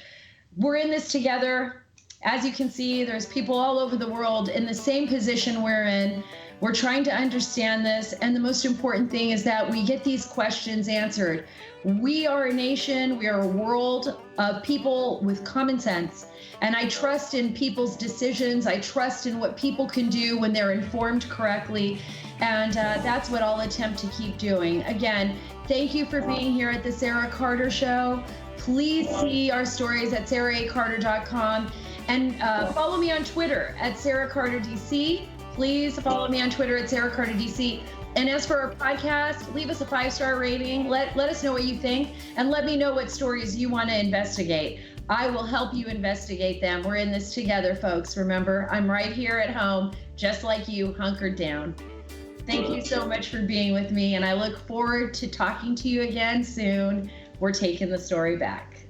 We're in this together. As you can see, there's people all over the world in the same position we're in. We're trying to understand this. And the most important thing is that we get these questions answered. We are a nation. We are a world of people with common sense. And I trust in people's decisions. I trust in what people can do when they're informed correctly. And that's what I'll attempt to keep doing. Again, thank you for being here at the Sara Carter Show. Please see our stories at saraacarter.com and follow me on Twitter at SarahCarterDC. Please follow me on Twitter at SarahCarterDC. And as for our podcast, leave us a 5-star rating. Let us know what you think, and let me know what stories you want to investigate. I will help you investigate them. We're in this together, folks. Remember, I'm right here at home, just like you, hunkered down. Thank you so much for being with me, and I look forward to talking to you again soon. We're taking the story back.